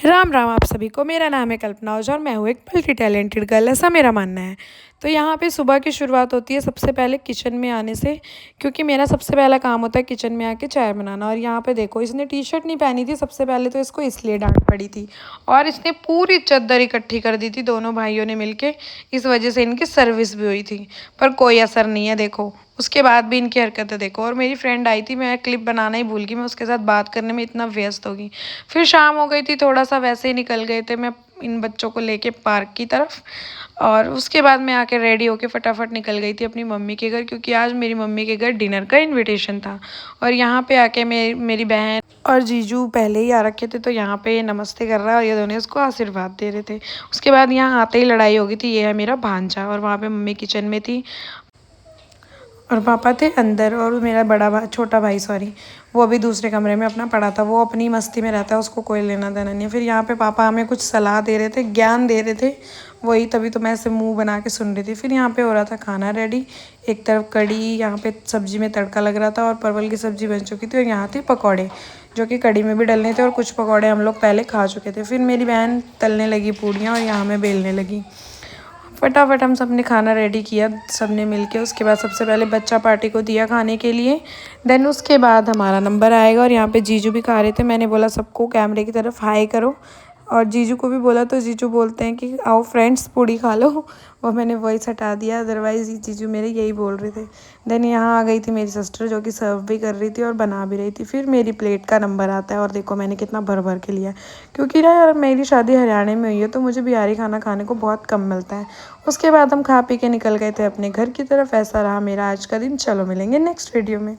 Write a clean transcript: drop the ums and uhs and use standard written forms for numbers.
राम राम आप सभी को। मेरा नाम है कल्पना ओझा और मैं हूँ एक मल्टी टैलेंटेड गर्ल, ऐसा मेरा मानना है। तो यहाँ पे सुबह की शुरुआत होती है सबसे पहले किचन में आने से, क्योंकि मेरा सबसे पहला काम होता है किचन में आके चाय बनाना। और यहाँ पे देखो, इसने टी शर्ट नहीं पहनी थी सबसे पहले, तो इसको इसलिए डांट पड़ी थी। और इसने पूरी चद्दर इकट्ठी कर दी थी दोनों भाइयों ने मिलके, इस वजह से इनकी सर्विस भी हुई थी। पर कोई असर नहीं है, देखो उसके बाद भी इनकी हरकतें देखो। और मेरी फ्रेंड आई थी, मैं क्लिप बनाना ही भूल गई, मैं उसके साथ बात करने में इतना व्यस्त हो गई। फिर शाम हो गई थी, थोड़ा सा वैसे ही निकल गए थे मैं इन बच्चों को लेके पार्क की तरफ। और उसके बाद मैं आके रेडी होके फटाफट निकल गई थी अपनी मम्मी के घर, क्योंकि आज मेरी मम्मी के घर डिनर का इनविटेशन था। और यहाँ पे आके मेरी बहन और जीजू पहले ही आ रखे थे, तो यहाँ पे नमस्ते कर रहा है और ये दोनों इसको आशीर्वाद दे रहे थे। उसके बाद यहाँ आते ही लड़ाई हो गई थी। ये है मेरा भांजा, और वहाँ पे मम्मी किचन में थी और पापा थे अंदर, और मेरा छोटा भाई सॉरी, वो अभी दूसरे कमरे में अपना पड़ा था। वो अपनी मस्ती में रहता है, उसको कोई लेना देना नहीं है। फिर यहाँ पे पापा हमें कुछ सलाह दे रहे थे, ज्ञान दे रहे थे, वही तभी तो मैं ऐसे मुंह बना के सुन रही थी। फिर यहाँ पे हो रहा था खाना रेडी। एक तरफ कड़ी, यहाँ पे सब्जी में तड़का लग रहा था और परवल की सब्जी बन चुकी थी। और यहाँ थे पकौड़े, जो कि कड़ी में भी डलने थे, और कुछ पकौड़े हम लोग पहले खा चुके थे। फिर मेरी बहन तलने लगी पूड़ियाँ और यहाँ मैं बेलने लगी। फटाफट हम सब ने खाना रेडी किया, सब ने मिल के। उसके बाद सबसे पहले बच्चा पार्टी को दिया खाने के लिए, देन उसके बाद हमारा नंबर आएगा। और यहाँ पे जीजू भी खा रहे थे। मैंने बोला सबको कैमरे की तरफ हाई करो, और जीजू को भी बोला, तो जीजू बोलते हैं कि आओ फ्रेंड्स पूड़ी खा लो। और मैंने वॉइस हटा दिया, अदरवाइज़ जीजू मेरे यही बोल रहे थे। देन यहाँ आ गई थी मेरी सिस्टर, जो कि सर्व भी कर रही थी और बना भी रही थी। फिर मेरी प्लेट का नंबर आता है, और देखो मैंने कितना भर भर के लिया, क्योंकि ना यार मेरी शादी हरियाणा में हुई है, तो मुझे बिहारी खाना खाने को बहुत कम मिलता है। उसके बाद हम खा पी के निकल गए थे अपने घर की तरफ। ऐसा रहा मेरा आज का दिन। चलो मिलेंगे नेक्स्ट वीडियो में।